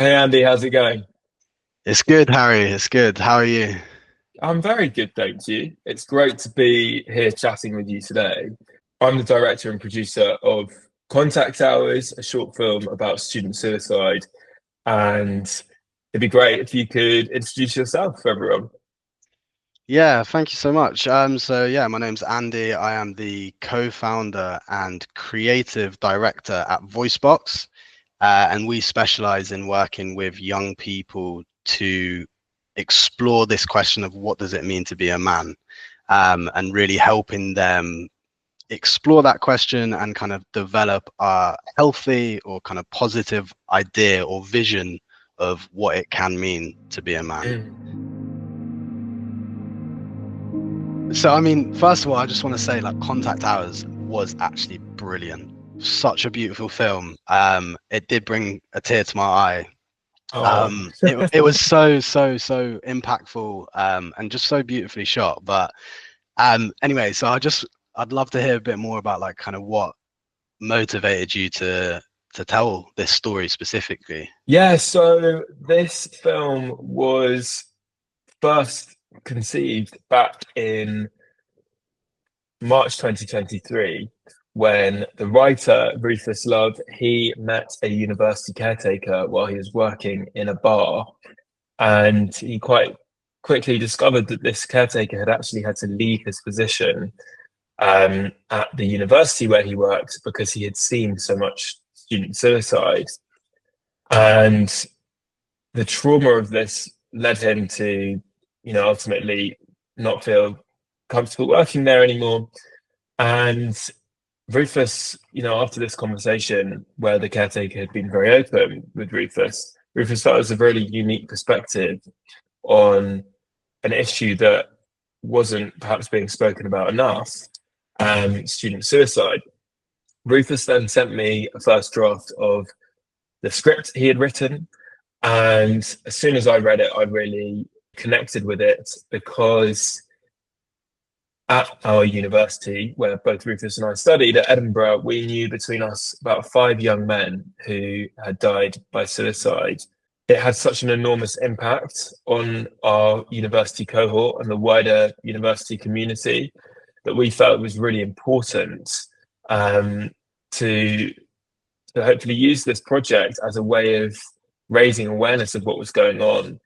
Hey Andy, how's it going? It's good, Harry. It's good. How are you? I'm very good, thank you. It's great to be here chatting with you today. I'm the director and producer of Contact Hours, a short film about student suicide, and it'd be great if you could introduce yourself for everyone. Yeah, thank you so much. My name's Andy. I am the co-founder and creative director at Voicebox, and we specialize in working with young people to explore this question of what does it mean to be a man, and really helping them explore that question and kind of develop a healthy or kind of positive idea or vision of what it can mean to be a man. Mm. So, I mean, first of all, I just want to say, like, Contact Hours was actually brilliant. Such a beautiful film. It did bring a tear to my eye. Oh, It was so impactful, and just so beautifully shot. But anyway, I'd love to hear a bit more about like kind of what motivated you to tell this story specifically. yeah. So this film was first conceived back in March 2023, when the writer Rufus Love, he met a university caretaker while he was working in a bar, and he quite quickly discovered that this caretaker had actually had to leave his position at the university where he worked because he had seen so much student suicide. And the trauma of this led him to, ultimately not feel comfortable working there anymore. And Rufus, after this conversation where the caretaker had been very open with Rufus felt it was a really unique perspective on an issue that wasn't perhaps being spoken about enough, student suicide. Rufus then sent me a first draft of the script he had written. And as soon as I read it, I really connected with it because at our university, where both Rufus and I studied at Edinburgh, we knew between us about five young men who had died by suicide. It had such an enormous impact on our university cohort and the wider university community that we felt it was really important, um, to, to hopefully use this project as a way of raising awareness of what was going on.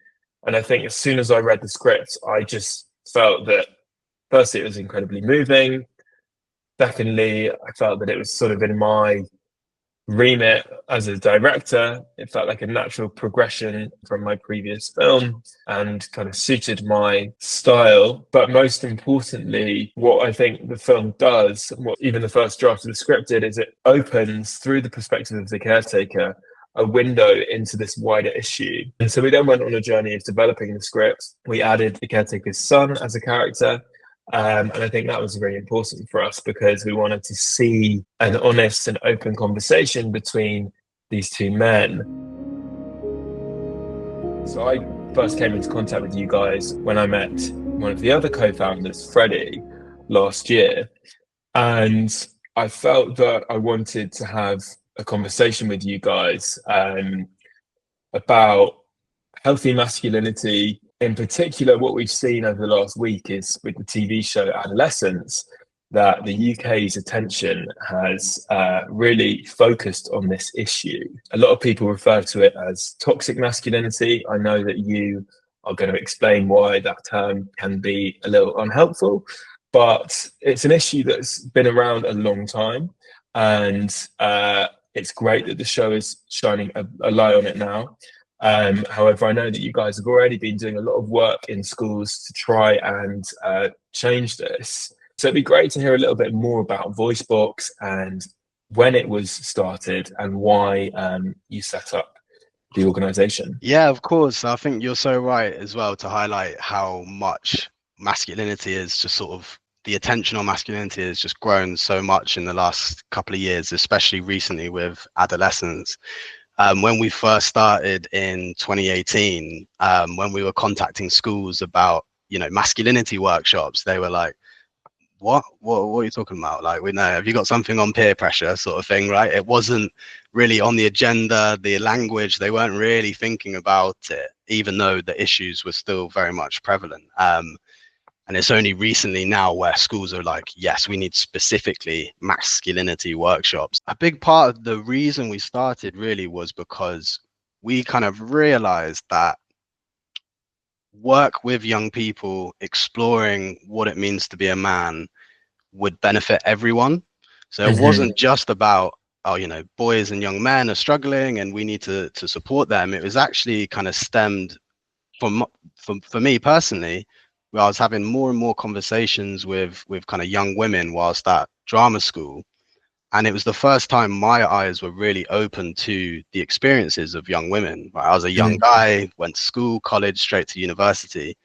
And I think as soon as I read the script, I just felt that firstly, it was incredibly moving. Secondly, I felt that it was sort of in my remit as a director. It felt like a natural progression from my previous film and kind of suited my style. But most importantly, what I think the film does, what even the first draft of the script did, is it opens through the perspective of the caretaker a window into this wider issue. And so we then went on a journey of developing the script. We added the caretaker's son as a character. And I think that was very important for us because we wanted to see an honest and open conversation between these two men. So I first came into contact with you guys when I met one of the other co-founders, Freddie, last year. And I felt that I wanted to have a conversation with you guys, about healthy masculinity. In particular, what we've seen over the last week is with the TV show Adolescence, that the UK's attention has really focused on this issue. A lot of people refer to it as toxic masculinity. I know that you are going to explain why that term can be a little unhelpful, but it's an issue that's been around a long time. And it's great that the show is shining a light on it now. However, I know that you guys have already been doing a lot of work in schools to try and change this. So it'd be great to hear a little bit more about Voicebox and when it was started and why you set up the organization. Yeah, of course. I think you're so right as well to highlight how much masculinity is just sort of the attention on masculinity has just grown so much in the last couple of years, especially recently with adolescents. When we first started in 2018, when we were contacting schools about, masculinity workshops, they were like, what are you talking about? Like, we know, have you got something on peer pressure sort of thing, right? It wasn't really on the agenda, the language, they weren't really thinking about it, even though the issues were still very much prevalent. And it's only recently now where schools are like, yes, we need specifically masculinity workshops. A big part of the reason we started really was because we kind of realized that work with young people exploring what it means to be a man would benefit everyone. So it Hmm. wasn't just about, oh, you know, boys and young men are struggling and we need to support them. It was actually kind of stemmed from for me personally, where I was having more and more conversations with kind of young women whilst at drama school. And it was the first time my eyes were really open to the experiences of young women. Right? I was a young guy, went to school, college, straight to university.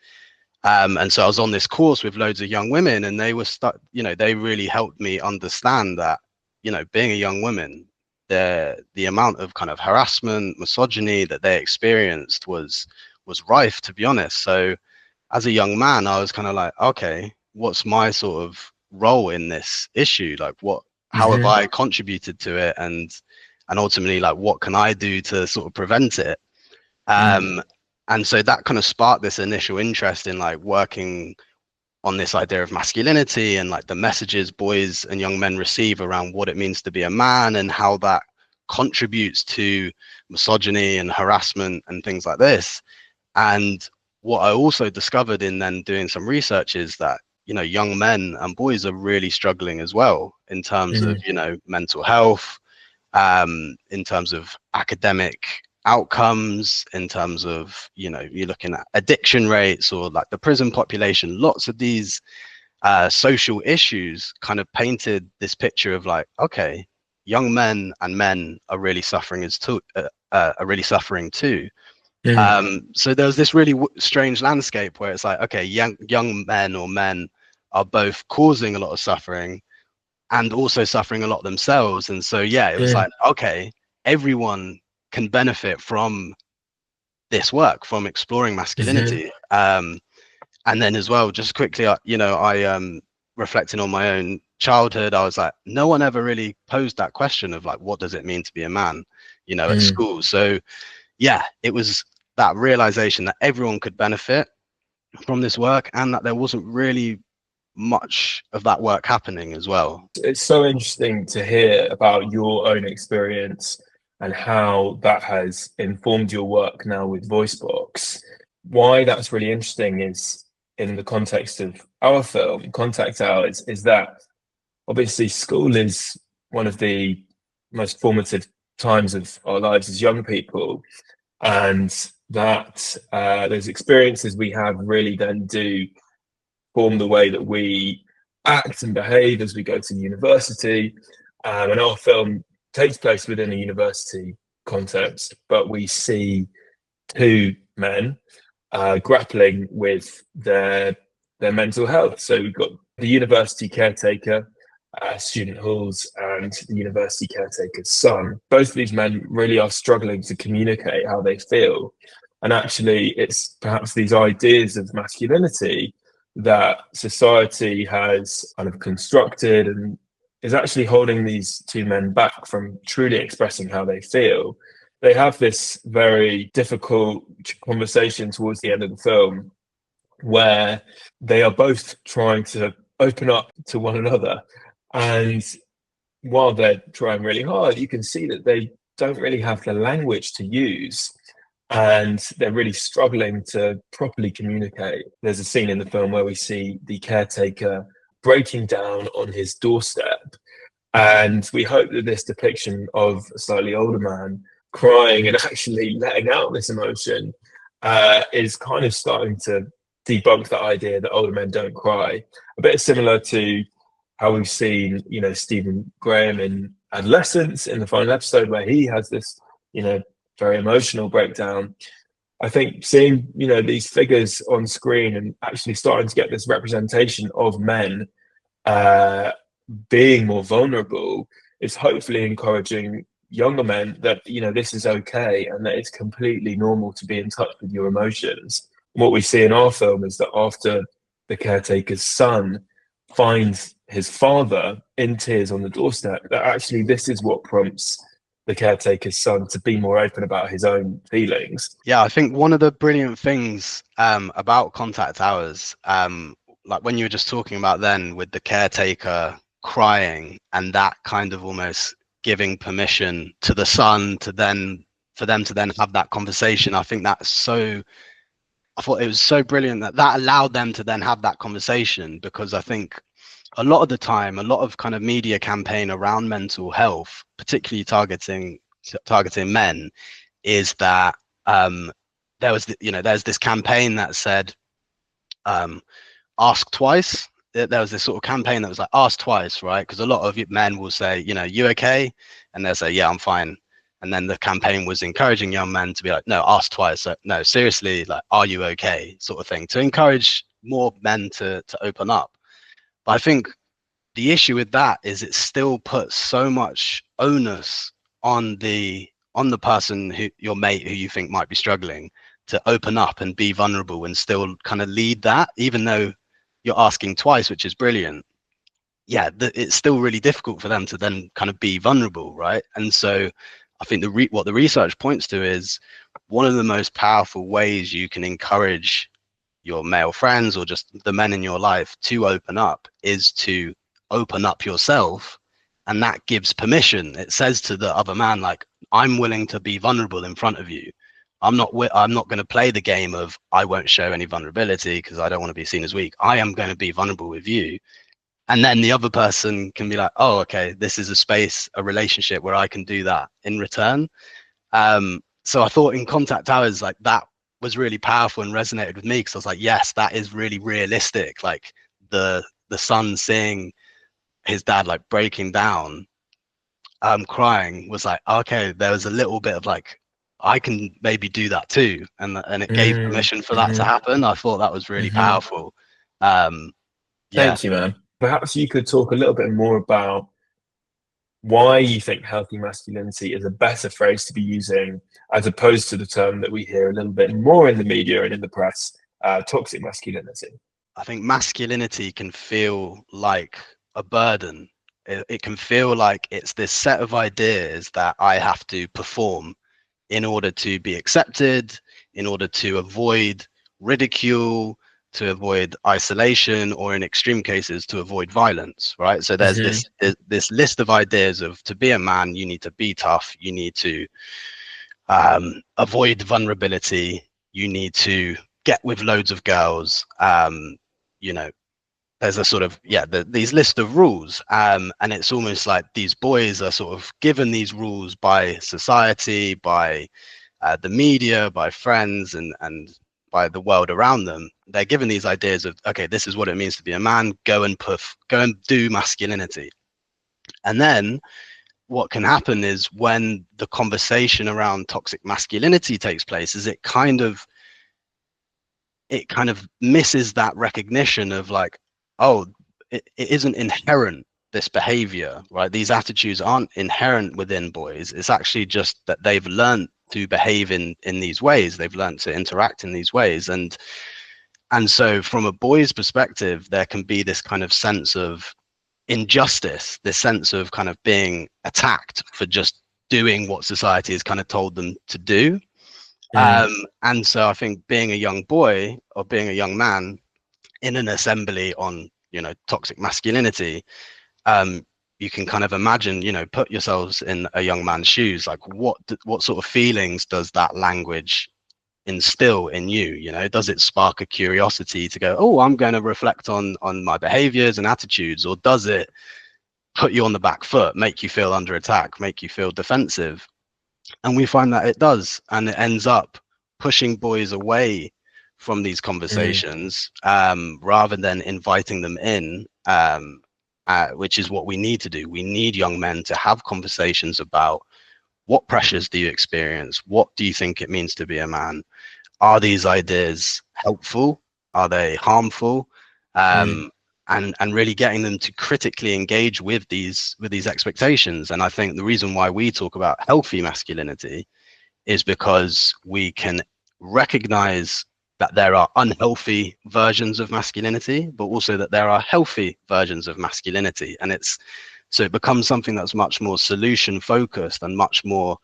And so I was on this course with loads of young women, and they were stuck, you know, they really helped me understand that, you know, being a young woman, the amount of kind of harassment, misogyny that they experienced was rife, to be honest. So as a young man, I was kind of like, okay, what's my sort of role in this issue? Like, how have Hmm. I contributed to it? And ultimately, like, what can I do to sort of prevent it? Hmm. Um, and so that kind of sparked this initial interest in like working on this idea of masculinity and like the messages boys and young men receive around what it means to be a man and how that contributes to misogyny and harassment and things like this. And what I also discovered in then doing some research is that, you know, young men and boys are really struggling as well in terms of, Hmm. you know, mental health, in terms of academic outcomes, in terms of, you know, you're looking at addiction rates or like the prison population. Lots of these social issues kind of painted this picture of like, okay, young men and men are really suffering are really suffering too. Hmm. So there was this really strange landscape where it's like, okay, young men or men are both causing a lot of suffering and also suffering a lot themselves. And so, yeah, it was Hmm. like, okay, everyone can benefit from this work, from exploring Hmm. masculinity. And then as well, just quickly, you know, reflecting on my own childhood, I was like, no one ever really posed that question of like, what does it mean to be a man, you know, at Hmm. school. So yeah, it was that realization that everyone could benefit from this work and that there wasn't really much of that work happening as well. It's so interesting to hear about your own experience and how that has informed your work now with Voicebox. Why that's really interesting is in the context of our film, Contact Hours, is that obviously school is one of the most formative times of our lives as young people, and that those experiences we have really then do form the way that we act and behave as we go to university. And our film takes place within a university context, but we see two men grappling with their mental health. So we've got the university caretaker, student halls, and the university caretaker's son. Both of these men really are struggling to communicate how they feel. And actually, it's perhaps these ideas of masculinity that society has kind of constructed and is actually holding these two men back from truly expressing how they feel. They have this very difficult conversation towards the end of the film where they are both trying to open up to one another. And while they're trying really hard, you can see that they don't really have the language to use. And they're really struggling to properly communicate. There's a scene in the film where we see the caretaker breaking down on his doorstep. And we hope that this depiction of a slightly older man crying and actually letting out this emotion is kind of starting to debunk the idea that older men don't cry. A bit similar to how we've seen, you know, Stephen Graham in Adolescence in the final episode where he has this, you know, very emotional breakdown. I think seeing, you know, these figures on screen and actually starting to get this representation of men uh, being more vulnerable is hopefully encouraging younger men that, you know, this is okay and that it's completely normal to be in touch with your emotions. What we see in our film is that after the caretaker's son finds his father in tears on the doorstep, that actually this is what prompts the caretaker's son to be more open about his own feelings. Yeah, I think one of the brilliant things about contact hours, like when you were just talking about then with the caretaker crying and that kind of almost giving permission to the son to then for them to then have that conversation. I think that's so, I thought it was so brilliant that that allowed them to then have that conversation, because I think a lot of the time, a lot of kind of media campaign around mental health, particularly targeting men, is that there was, there's this campaign that said, ask twice. There was this sort of campaign that was like, ask twice, right? Because a lot of men will say, you okay? And they'll say, yeah, I'm fine. And then the campaign was encouraging young men to be like, no, ask twice. So, no, seriously, like, are you okay? Sort of thing, to encourage more men to open up. But I think the issue with that is it still puts so much onus on the person, who your mate who you think might be struggling, to open up and be vulnerable and still kind of lead that, even though you're asking twice, which is brilliant. Yeah, it's still really difficult for them to then kind of be vulnerable, right? And so I think what the research points to is one of the most powerful ways you can encourage your male friends or just the men in your life to open up is to open up yourself. And that gives permission. It says to the other man, like, I'm willing to be vulnerable in front of you. I'm not going to play the game of I won't show any vulnerability because I don't want to be seen as weak. I am going to be vulnerable with you. And then the other person can be like, oh, okay, this is a space, a relationship where I can do that in return. So I thought in contact hours, like, that was really powerful and resonated with me, because I was like, yes, that is really realistic. Like the son seeing his dad like breaking down, crying, was like, okay, there was a little bit of like, I can maybe do that too, and it gave permission for that to happen. I thought that was really powerful. Yeah. Thank you, man. Perhaps you could talk a little bit more about why you think healthy masculinity is a better phrase to be using, as opposed to the term that we hear a little bit more in the media and in the press, toxic masculinity. I think masculinity can feel like a burden. It can feel like it's this set of ideas that I have to perform in order to be accepted, in order to avoid ridicule, to avoid isolation, or in extreme cases to avoid violence, right? So there's this list of ideas of, to be a man, you need to be tough, you need to avoid vulnerability, you need to get with loads of girls, there's a sort of, these list of rules, and it's almost like these boys are sort of given these rules by society, by the media, by friends, and by the world around them. They're given these ideas of, okay, this is what it means to be a man, go and do masculinity. And then what can happen is, when the conversation around toxic masculinity takes place, is it kind of misses that recognition of like, oh, it isn't inherent, this behavior, right? These attitudes aren't inherent within boys. It's actually just that they've learned to behave in these ways. They've learned to interact in these ways. And so from a boy's perspective, there can be this kind of sense of injustice, this sense of kind of being attacked for just doing what society has kind of told them to do. And so I think being a young boy or being a young man in an assembly on, toxic masculinity, you can kind of imagine, put yourselves in a young man's shoes. Like, what sort of feelings does that language instill in you? Does it spark a curiosity to go, oh, I'm going to reflect on my behaviors and attitudes? Or does it put you on the back foot, make you feel under attack, make you feel defensive? And we find that it does, and it ends up pushing boys away from these conversations, rather than inviting them in, which is what we need to do. We need young men to have conversations about, what pressures do you experience? What do you think it means to be a man? Are these ideas helpful? Are they harmful? And really getting them to critically engage with these expectations. And I think the reason why we talk about healthy masculinity is because we can recognize that there are unhealthy versions of masculinity, but also that there are healthy versions of masculinity. And so it becomes something that's much more solution focused and much more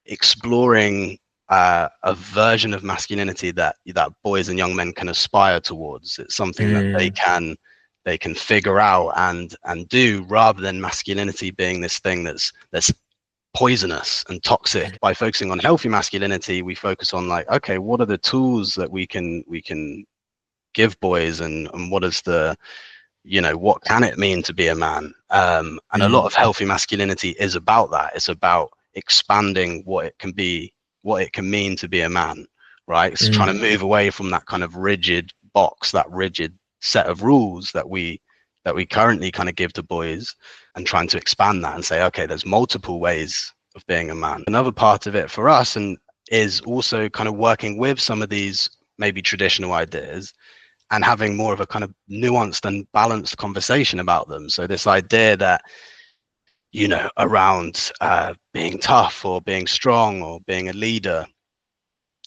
exploring a version of masculinity that boys and young men can aspire towards. It's something that they can figure out and do, rather than masculinity being this thing that's poisonous and toxic. By focusing on healthy masculinity, we focus on like, okay, what are the tools that we can give boys, and what is the, you know, what can it mean to be a man? And a lot of healthy masculinity is about that. It's about expanding what it can be, what it can mean to be a man, right? It's trying to move away from that kind of rigid box, that rigid set of rules that we currently kind of give to boys, and trying to expand that and say, okay, there's multiple ways of being a man. Another part of it for us and is also kind of working with some of these maybe traditional ideas and having more of a kind of nuanced and balanced conversation about them. So this idea that, you know, around being tough or being strong or being a leader,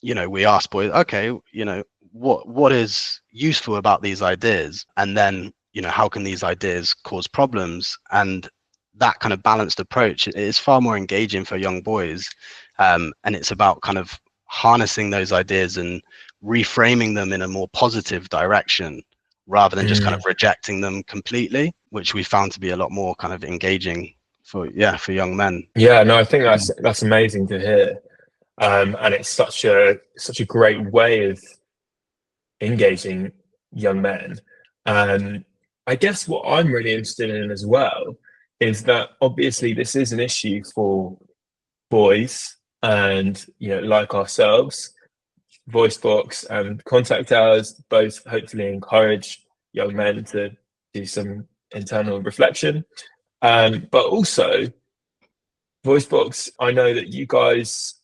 you know, we ask boys, okay, you know, what is useful about these ideas? And then, you know, how can these ideas cause problems? And that kind of balanced approach is far more engaging for young boys. And it's about kind of harnessing those ideas and reframing them in a more positive direction, rather than just kind of rejecting them completely, which we found to be a lot more kind of engaging for young men. Yeah, no, I think that's amazing to hear. And it's such a great way of engaging young men. I guess what I'm really interested in as well is that obviously this is an issue for boys, and you know, like ourselves, Voicebox and Contact Hours both hopefully encourage young men to do some internal reflection. But also, Voicebox, I know that you guys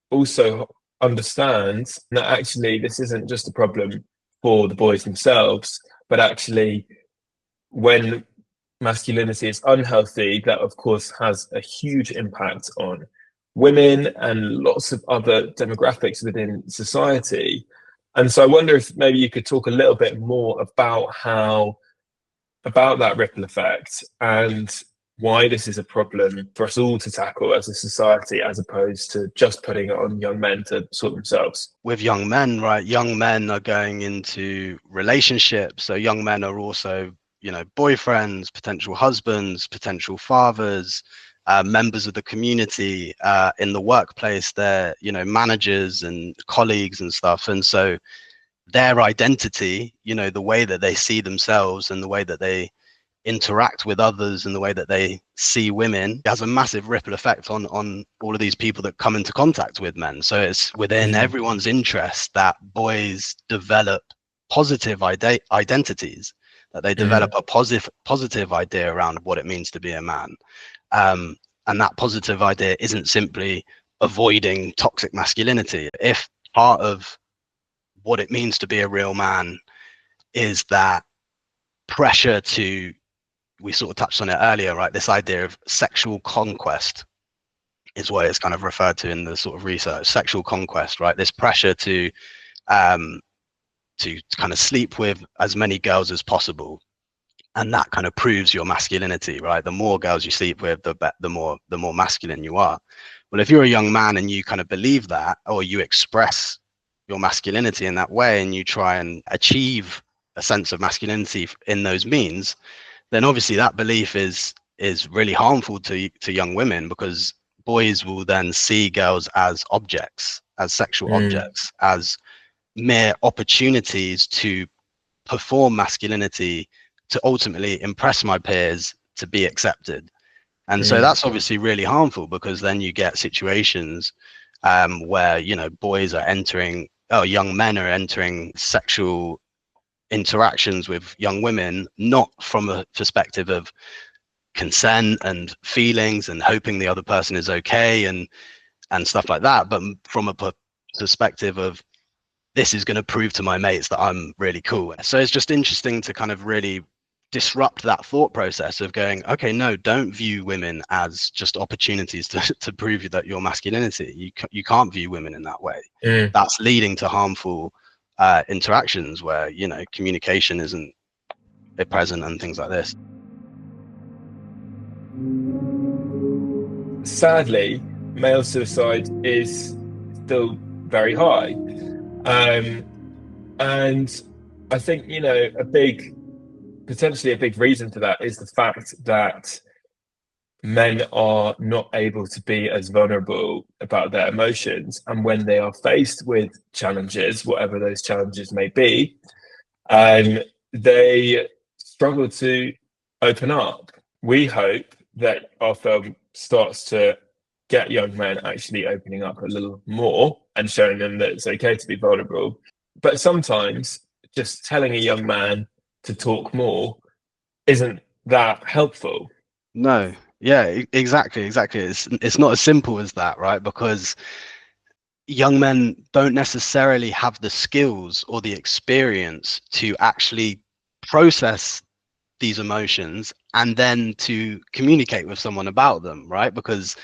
also understand that actually this isn't just a problem for the boys themselves, but actually when masculinity is unhealthy, that of course has a huge impact on women and lots of other demographics within society. And so I wonder if maybe you could talk a little bit more about that ripple effect and why this is a problem for us all to tackle as a society, as opposed to just putting it on young men to sort themselves. With young men, right? Young men are going into relationships. So young men are also, you know, boyfriends, potential husbands, potential fathers, members of the community, in the workplace, they're, you know, managers and colleagues and stuff. And so their identity, you know, the way that they see themselves and the way that they interact with others and the way that they see women has a massive ripple effect on all of these people that come into contact with men. So it's within everyone's interest that boys develop positive identities, that they develop a positive idea around what it means to be a man. And that positive idea isn't simply avoiding toxic masculinity. If part of what it means to be a real man is that pressure to, we sort of touched on it earlier, right? This idea of sexual conquest is what it's kind of referred to in the sort of research, sexual conquest, right? This pressure to kind of sleep with as many girls as possible. And that kind of proves your masculinity, right? The more girls you sleep with, the more masculine you are. Well, if you're a young man and you kind of believe that, or you express your masculinity in that way, and you try and achieve a sense of masculinity in those means, then obviously that belief is really harmful to young women, because boys will then see girls as objects, as sexual objects, as mere opportunities to perform masculinity, to ultimately impress my peers, to be accepted. And so that's obviously really harmful, because then you get situations where, you know, young men are entering sexual interactions with young women, not from a perspective of consent and feelings and hoping the other person is okay and stuff like that, but from a perspective of, this is going to prove to my mates that I'm really cool. So it's just interesting to kind of really disrupt that thought process of going, okay, no, don't view women as just opportunities to prove that your masculinity. You can't view women in that way. That's leading to harmful interactions where, you know, communication isn't present and things like this. Sadly, male suicide is still very high. Um, and I think, you know, potentially a big reason for that is the fact that men are not able to be as vulnerable about their emotions. And when they are faced with challenges, whatever those challenges may be, um, they struggle to open up. We hope that our film starts to get young men actually opening up a little more and showing them that it's okay to be vulnerable. But sometimes just telling a young man to talk more isn't that helpful. No, yeah, exactly. It's not as simple as that, right? Because young men don't necessarily have the skills or the experience to actually process these emotions and then to communicate with someone about them, right? Because,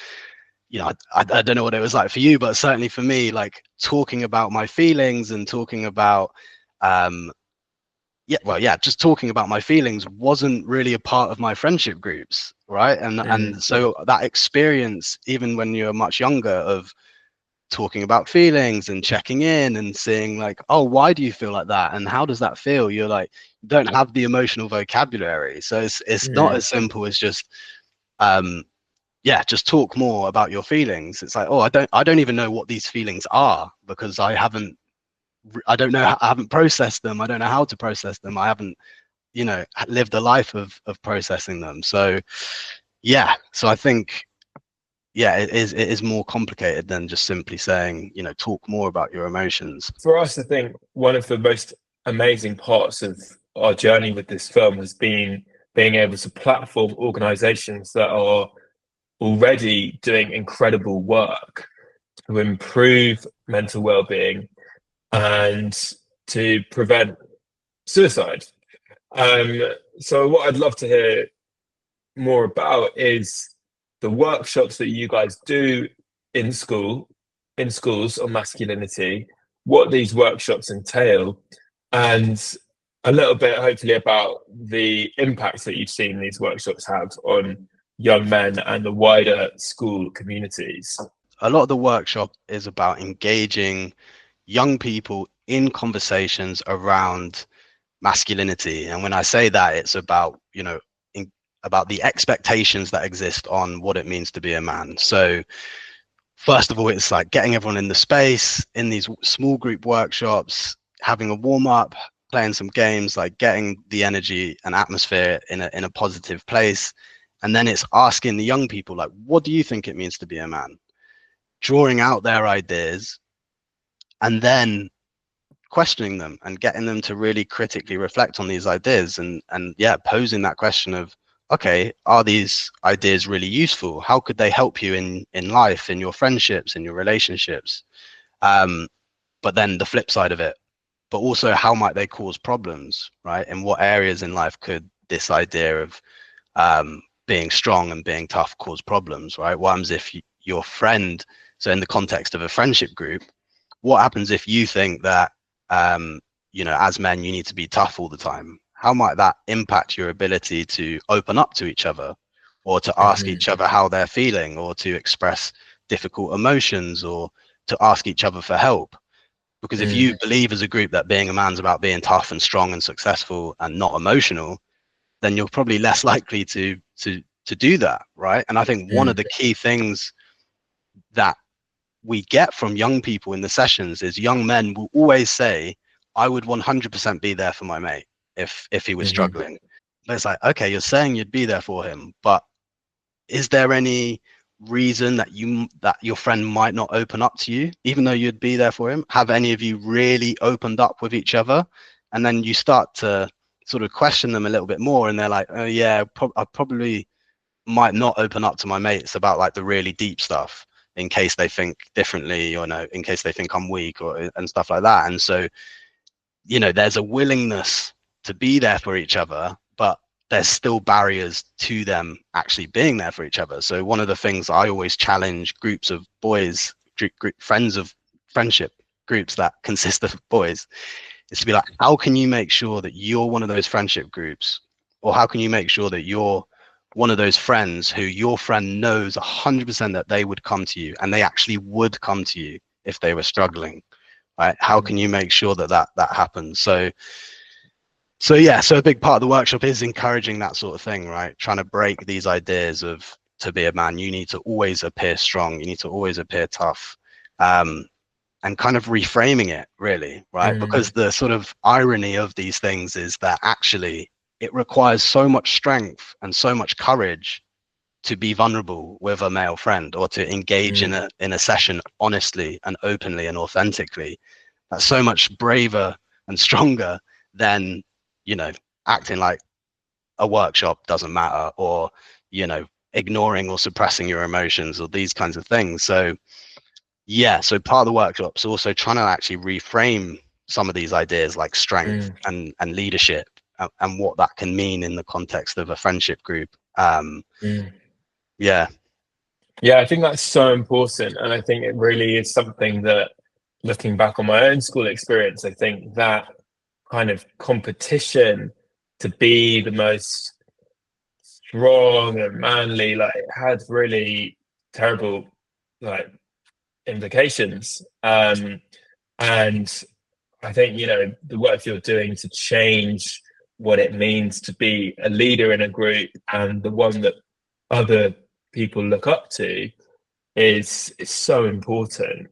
you know, I don't know what it was like for you, but certainly for me, like talking about my feelings and talking about um just talking about my feelings wasn't really a part of my friendship groups, right? And Mm, so that experience, even when you're much younger, of talking about feelings and checking in and seeing like, oh, why do you feel like that and how does that feel, you're like, you don't have the emotional vocabulary, so it's not mm, as simple as just um just talk more about your feelings. It's like, oh, I don't even know what these feelings are because I don't know, I haven't processed them, I don't know how to process them, I haven't, you know, lived a life of processing them. So so I think, it is more complicated than just simply saying, you know, talk more about your emotions. For us, I think one of the most amazing parts of our journey with this film has been being able to platform organizations that are already doing incredible work to improve mental well-being and to prevent suicide. Um, so what I'd love to hear more about is the workshops that you guys do in schools on masculinity, what these workshops entail, and a little bit hopefully about the impacts that you've seen these workshops have on young men and the wider school communities. A lot of the workshop is about engaging young people in conversations around masculinity. And when I say that, it's about, you know, about the expectations that exist on what it means to be a man. So first of all, it's like getting everyone in the space in these small group workshops, having a warm up, playing some games, like getting the energy and atmosphere in a positive place. And then it's asking the young people, like, what do you think it means to be a man? Drawing out their ideas and then questioning them and getting them to really critically reflect on these ideas, and posing that question of, okay, are these ideas really useful? How could they help you in life, in your friendships, in your relationships? But then the flip side of it, but also how might they cause problems, right? In what areas in life could this idea of being strong and being tough cause problems, right? What happens if your friend, so in the context of a friendship group, what happens if you think that you know, as men you need to be tough all the time? How might that impact your ability to open up to each other, or to ask Mhm, each other how they're feeling, or to express difficult emotions, or to ask each other for help? Because if mm, you believe as a group that being a man's about being tough and strong and successful and not emotional, then you're probably less likely to do that, right? And I think one of mm, the key things that we get from young people in the sessions is young men will always say, I would 100% be there for my mate if he was mhm, struggling. But it's like, okay, you're saying you'd be there for him, but is there any reason that your friend might not open up to you even though you'd be there for him? Have any of you really opened up with each other? And then you start to sort of question them a little bit more, and they're like, oh yeah, I probably might not open up to my mates about like the really deep stuff in case they think differently, or no, in case they think I'm weak, or and stuff like that. And so, you know, there's a willingness to be there for each other, but there's still barriers to them actually being there for each other. So one of the things I always challenge groups of boys, friends of friendship groups that consist of boys, is to be like, how can you make sure that you're one of those friendship groups, or how can you make sure that you're one of those friends who your friend knows 100% that they would come to you, and they actually would come to you if they were struggling, right? How can you make sure that that happens? So yeah, so a big part of the workshop is encouraging that sort of thing, right? Trying to break these ideas of, to be a man, you need to always appear strong, you need to always appear tough, and kind of reframing it, really, right? Because the sort of irony of these things is that actually it requires so much strength and so much courage to be vulnerable with a male friend, or to engage in a session honestly and openly and authentically. That's so much braver and stronger than, you know, acting like a workshop doesn't matter, or, you know, ignoring or suppressing your emotions, or these kinds of things. So yeah, so part of the workshop's also trying to actually reframe some of these ideas like strength and leadership, and what that can mean in the context of a friendship group. Yeah. Yeah, I think that's so important. And I think it really is something that, looking back on my own school experience, I think that kind of competition to be the most strong and manly, like, had really terrible, like, implications. And I think, you know, the work you're doing to change what it means to be a leader in a group, and the one that other people look up to, is so important.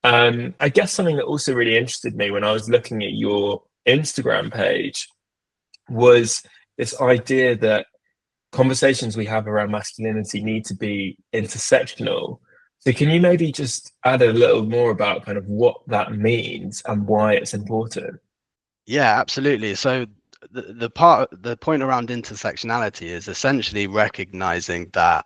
I guess something that also really interested me when I was looking at your Instagram page was this idea that conversations we have around masculinity need to be intersectional. So can you maybe just add a little more about kind of what that means and why it's important? Yeah, absolutely. So the point around intersectionality is essentially recognizing that,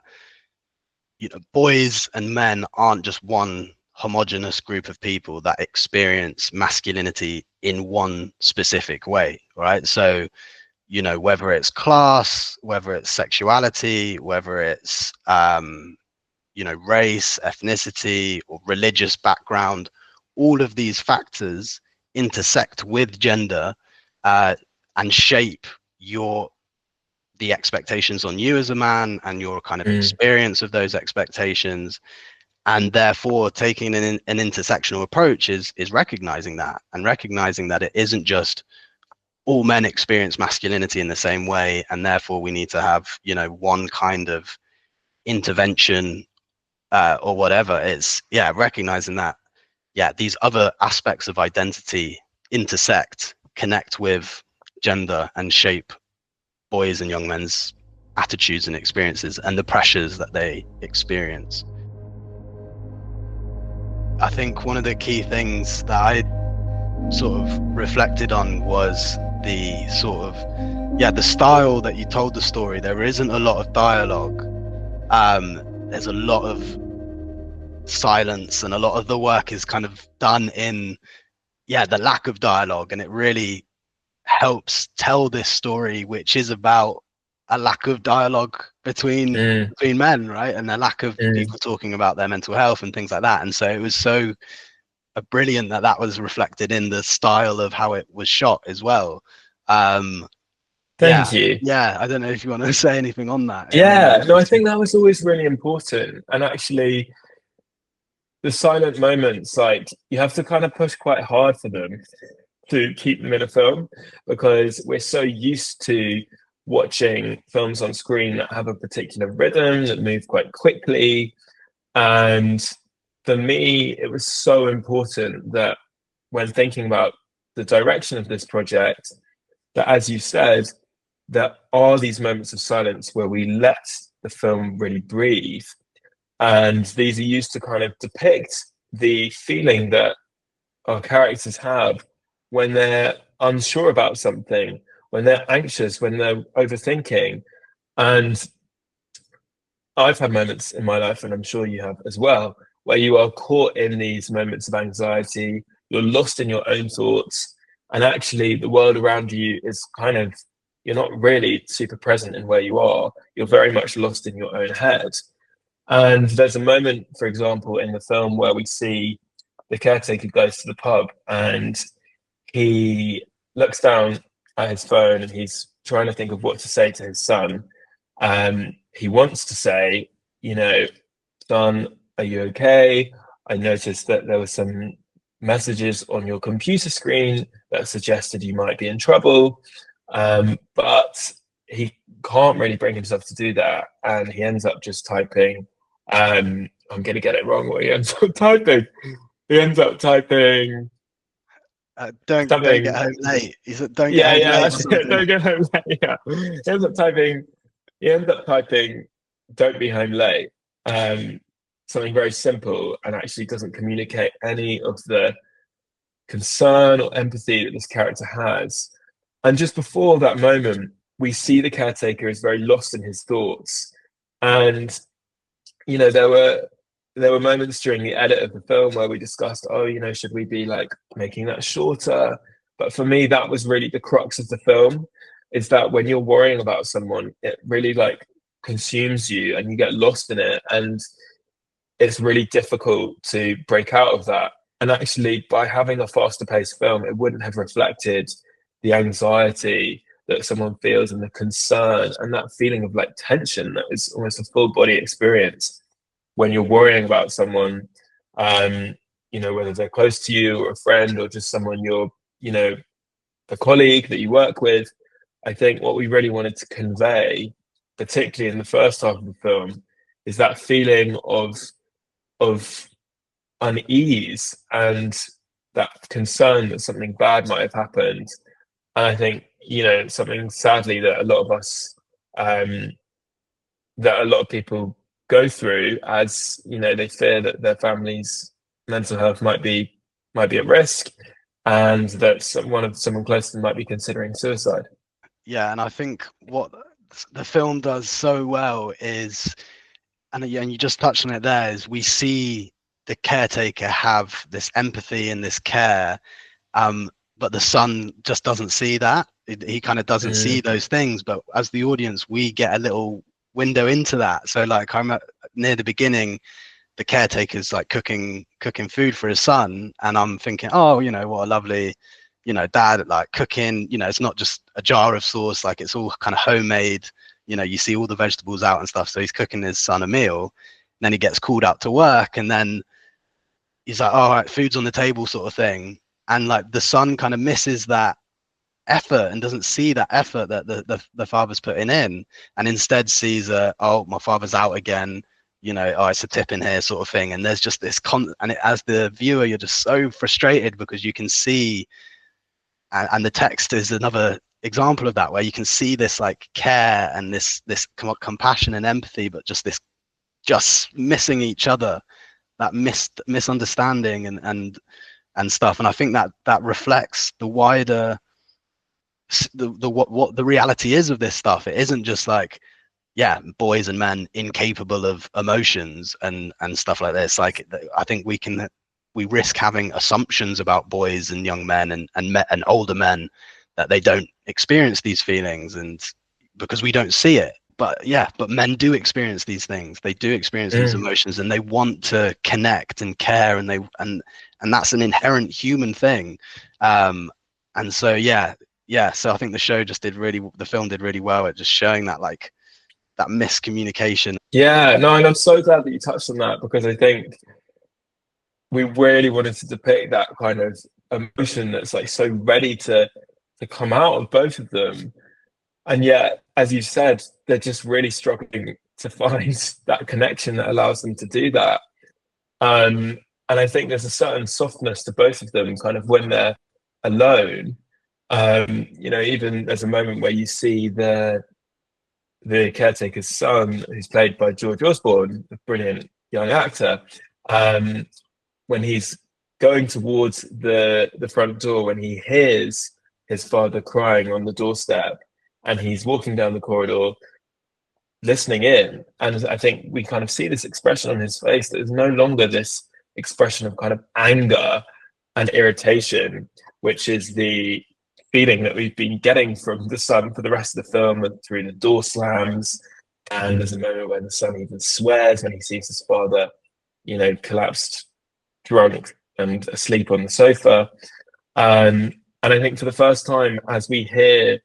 you know, boys and men aren't just one homogenous group of people that experience masculinity in one specific way, right? So, you know, whether it's class, whether it's sexuality, whether it's you know, race, ethnicity, or religious background, all of these factors intersect with gender, and shape the expectations on you as a man, and your kind of experience of those expectations. And therefore taking an intersectional approach is recognizing that, and recognizing that it isn't just all men experience masculinity in the same way, and therefore we need to have, you know, one kind of intervention, or whatever. It's, yeah, recognizing that, yeah, these other aspects of identity intersect, connect with gender, and shape boys and young men's attitudes and experiences, and the pressures that they experience. I think one of the key things that I sort of reflected on was the sort of, yeah, the style that you told the story. There isn't a lot of dialogue. There's a lot of silence, and a lot of the work is kind of done in, yeah, the lack of dialogue. And it really helps tell this story, which is about a lack of dialogue between men, right? And a lack of people talking about their mental health and things like that. And so it was so brilliant that that was reflected in the style of how it was shot as well. Thank you. Yeah, I don't know if you want to say anything on that. Yeah, no, I think that was always really important. And actually, the silent moments, like, you have to kind of push quite hard for them to keep them in a film, because we're so used to watching films on screen that have a particular rhythm, that move quite quickly. And for me, it was so important that, when thinking about the direction of this project, that, as you said, there are these moments of silence where we let the film really breathe. And these are used to kind of depict the feeling that our characters have when they're unsure about something, when they're anxious, when they're overthinking. And I've had moments in my life, and I'm sure you have as well, where you are caught in these moments of anxiety, you're lost in your own thoughts, and actually the world around you is kind of, you're not really super present in where you are. You're very much lost in your own head. And there's a moment, for example, in the film where we see the caretaker goes to the pub and he looks down at his phone and he's trying to think of what to say to his son. He wants to say, you know, son, are you okay? I noticed that there were some messages on your computer screen that suggested you might be in trouble. But he can't really bring himself to do that. And he ends up just typing, I'm going to get it wrong what he ends up typing. He ends up typing Don't get something. home late. He said, "Don't get Yeah, home yeah, late" or that's it. something. Don't get home late. Yeah. He ends up typing, don't be home late. Um, Something very simple and actually doesn't communicate any of the concern or empathy that this character has. And just before that moment, we see the caretaker is very lost in his thoughts. And there were moments during the edit of the film where we discussed, oh, should we be like making that shorter? But for me, that was really the crux of the film, is that when you're worrying about someone, it really like consumes you and you get lost in it. And it's really difficult to break out of that. And actually, by having a faster paced film, it wouldn't have reflected the anxiety that someone feels and the concern and that feeling of like tension that is almost a full body experience when you're worrying about someone, whether they're close to you or a friend or just someone you know, a colleague that you work with. I think what we really wanted to convey, particularly in the first half of the film, is that feeling of unease and that concern that something bad might have happened. And I think, something sadly that a lot of us, that a lot of people go through, as they fear that their family's mental health might be at risk, and that someone close to them might be considering suicide. Yeah, and I think what the film does so well is, and you just touched on it there, is we see the caretaker have this empathy and this care, but the son just doesn't see that. He kind of doesn't see Mm, those things, but as the audience, we get a little window into that. So like I'm near the beginning, the caretaker's like cooking food for his son, and I'm thinking, oh, what a lovely, dad, like cooking. It's not just a jar of sauce, like it's all kind of homemade. You see all the vegetables out and stuff, so he's cooking his son a meal. And then he gets called out to work, and then he's like, all right, food's on the table, sort of thing. And like the son kind of misses that effort and doesn't see that effort that the father's putting in, and instead sees oh, my father's out again, oh, it's a tip in here, sort of thing. And there's just this as the viewer, you're just so frustrated because you can see, and the text is another example of that, where you can see this like care and this compassion and empathy, but just missing each other, that misunderstanding and stuff. And I think that reflects the wider what the reality is of this stuff. It isn't just like, yeah, boys and men incapable of emotions and stuff like this. Like I think we risk having assumptions about boys and young men and older men, that they don't experience these feelings, and because we don't see it. But yeah, but men do experience these things. They do experience these mm. emotions, and they want to connect and care, and that's an inherent human thing. And so yeah, so I think the film did really well at just showing that, like, that miscommunication. Yeah, no, and I'm so glad that you touched on that, because I think we really wanted to depict that kind of emotion that's like so ready to come out of both of them. And yet, as you said, they're just really struggling to find that connection that allows them to do that. And I think there's a certain softness to both of them, kind of when they're alone. Even there's a moment where you see the caretaker's son, who's played by George Osborne, a brilliant young actor, um, when he's going towards the front door, when he hears his father crying on the doorstep, and he's walking down the corridor listening in. And I think we kind of see this expression on his face, that there's no longer this expression of kind of anger and irritation, which is the feeling that we've been getting from the son for the rest of the film, and through the door slams. And there's a moment where the son even swears when he sees his father, collapsed drunk and asleep on the sofa. And I think for the first time, as we hear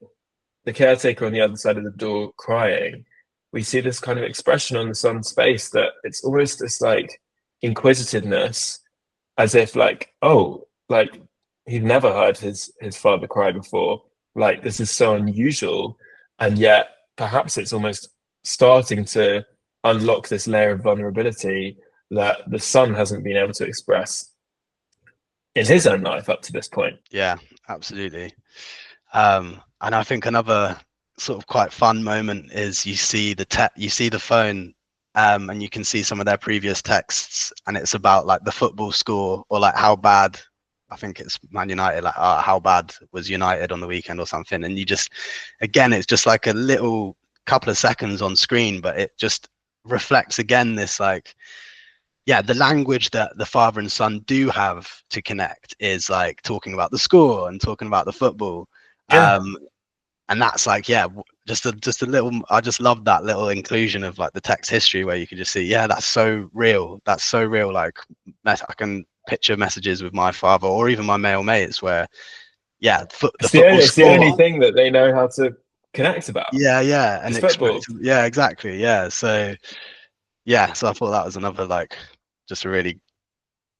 the caretaker on the other side of the door crying, we see this kind of expression on the son's face that it's almost this like inquisitiveness, as if like, oh, like he'd never heard his father cry before. Like this is so unusual, and yet perhaps it's almost starting to unlock this layer of vulnerability that the son hasn't been able to express in his own life up to this point. Yeah, absolutely. And I think another sort of quite fun moment is you see the phone, and you can see some of their previous texts, and it's about like the football score, or like how bad, I think it's Man United, like how bad was United on the weekend or something. And you just, again, it's just like a little couple of seconds on screen, but it just reflects again this like, yeah, the language that the father and son do have to connect is like talking about the score and talking about the football. Yeah. And that's like, yeah, just a little, I just love that little inclusion of like the text history where you can just see, yeah, that's so real. That's so real. Like I can picture messages with my father or even my male mates where, yeah, the football It's the only score. thing that they know how to connect about. Yeah. And It's express. football. Yeah, exactly. Yeah. So, yeah. So I thought that was another like, just a really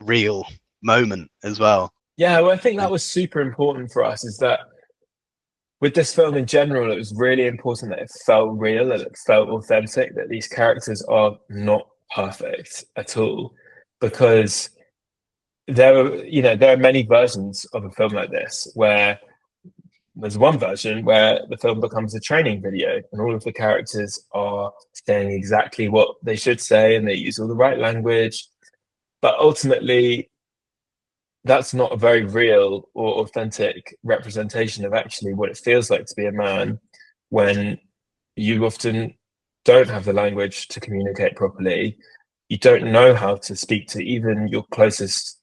real moment as well. Yeah, well, I think that was super important for us is that with this film in general, it was really important that it felt real, that it felt authentic, that these characters are not perfect at all. Because there are many versions of a film like this where there's one version where the film becomes a training video and all of the characters are saying exactly what they should say and they use all the right language. But ultimately, that's not a very real or authentic representation of actually what it feels like to be a man when you often don't have the language to communicate properly. You don't know how to speak to even your closest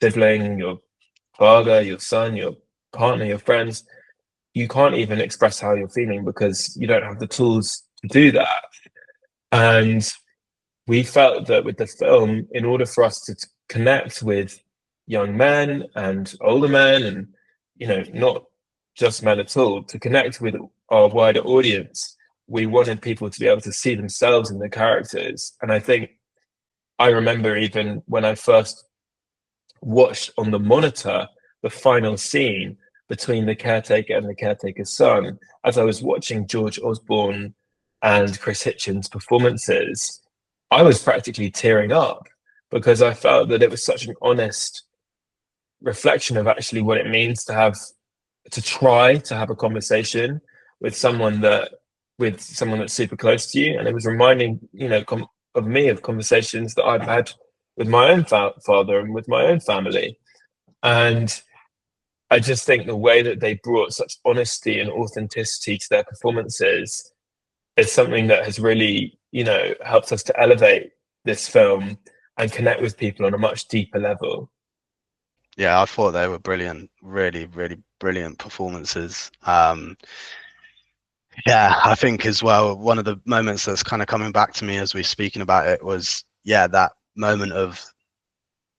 sibling, your father, your son, your partner, your friends. You can't even express how you're feeling because you don't have the tools to do that. And we felt that with the film, in order for us to connect with young men and older men, and not just men at all, to connect with our wider audience, we wanted people to be able to see themselves in the characters. And I think I remember even when I first watched on the monitor the final scene between the caretaker and the caretaker's son, as I was watching George Osborne and Chris Hitchens' performances, I was practically tearing up because I felt that it was such an honest reflection of actually what it means to try to have a conversation with someone that's super close to you. And it was reminding, of me of conversations that I've had with my own father and with my own family. And I just think the way that they brought such honesty and authenticity to their performances is something that has really, helped us to elevate this film and connect with people on a much deeper level. Yeah, I thought they were brilliant, really, really brilliant performances. Yeah, I think as well, one of the moments that's kind of coming back to me as we're speaking about it was, yeah, that moment of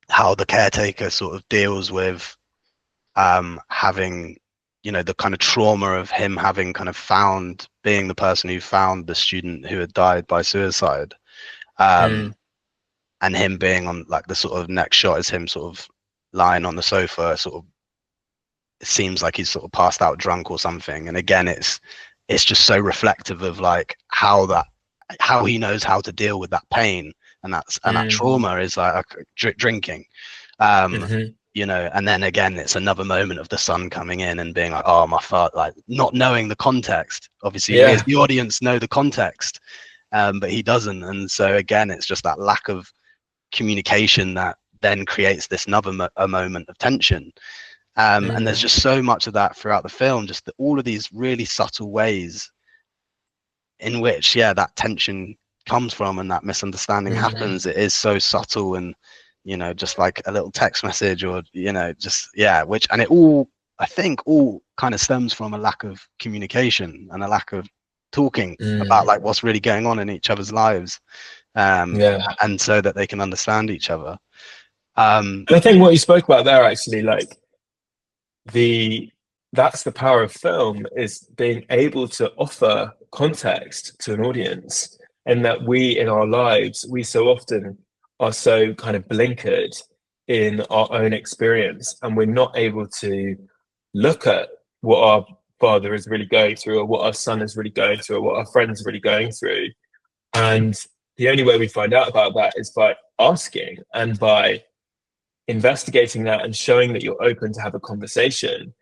how the caretaker sort of deals with having, the kind of trauma of him having kind of being the person who found the student who had died by suicide. Mm, And him being on like the sort of next shot is him sort of lying on the sofa, sort of, it seems like he's sort of passed out drunk or something. And again, it's just so reflective of like how he knows how to deal with that pain, and that mm, trauma is like drinking. um mm-hmm. and then again it's another moment of the son coming in and being like, oh my father, like not knowing the context. Obviously we as Yeah. the audience know the context, but he doesn't. And so again, it's just that lack of communication that then creates this another a moment of tension. And there's Mm, just so much of that throughout the film, just all of these really subtle ways in which, yeah, that tension comes from and that misunderstanding mm, happens. It is so subtle, and just like a little text message, or just, yeah, which, and it all, I think, all kind of stems from a lack of communication and a lack of talking about mm. like what's really going on in each other's lives, Yeah. and so that they can understand each other. And I think what you spoke about there, actually, like the that's the power of film, is being able to offer context to an audience, and that we in our lives, we so often are so kind of blinkered in our own experience, and we're not able to look at what our father is really going through, or what our son is really going through, or what our friends are really going through. And the only way we find out about that is by asking, and by investigating that and showing that you're open to have a conversation.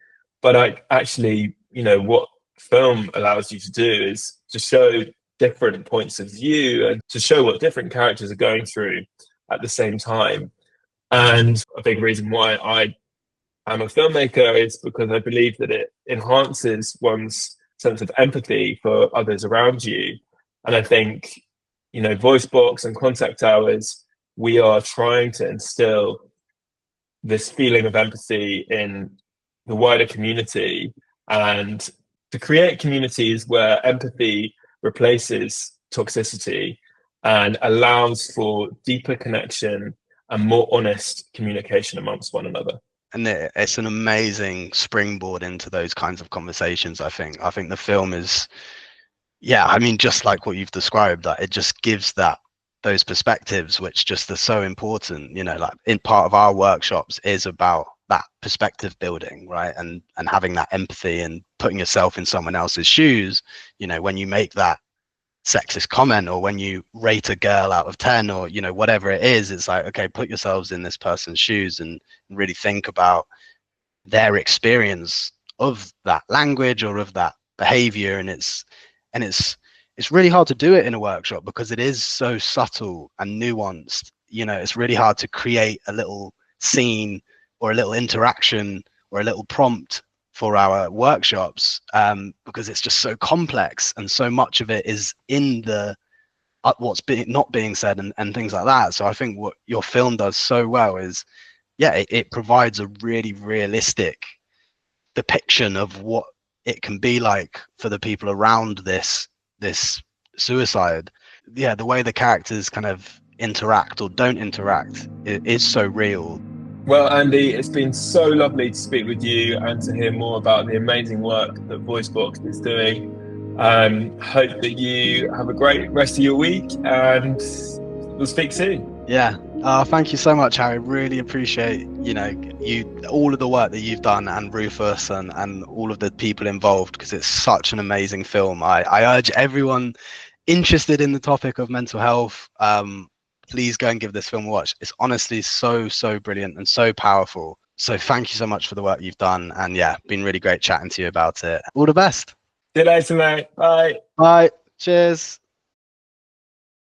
But I actually, what film allows you to do is to show different points of view, and to show what different characters are going through at the same time. And a big reason why I am a filmmaker is because I believe that it enhances one's sense of empathy for others around you. And I think, Voicebox and Contact Hours, we are trying to instill this feeling of empathy in the wider community, and to create communities where empathy replaces toxicity and allows for deeper connection and more honest communication amongst one another. And it's an amazing springboard into those kinds of conversations. I think the film is, yeah, I mean, just like what you've described, that it just gives those perspectives, which just are so important. Like in part of our workshops is about that perspective building, right? And having that empathy and putting yourself in someone else's shoes. When you make that sexist comment, or when you rate a girl out of 10, or whatever it is, it's like, okay, put yourselves in this person's shoes and really think about their experience of that language or of that behavior. And it's really hard to do it in a workshop because it is so subtle and nuanced. It's really hard to create a little scene or a little interaction or a little prompt for our workshops, because it's just so complex, and so much of it is in the what's not being said, and things like that. So I think what your film does so well is, yeah, it provides a really realistic depiction of what it can be like for the people around this suicide. Yeah, the way the characters kind of interact or don't interact is so real. Well, Andy, it's been so lovely to speak with you and to hear more about the amazing work that Voicebox is doing. Hope that you have a great rest of your week, and we'll speak soon. Yeah. Thank you so much, Harry. Really appreciate, all of the work that you've done, and Rufus, and all of the people involved, because it's such an amazing film. I urge everyone interested in the topic of mental health, please go and give this film a watch. It's honestly so brilliant and so powerful. So thank you so much for the work you've done, and yeah, been really great chatting to you about it. All the best. See you later, mate. Bye. Bye. Cheers.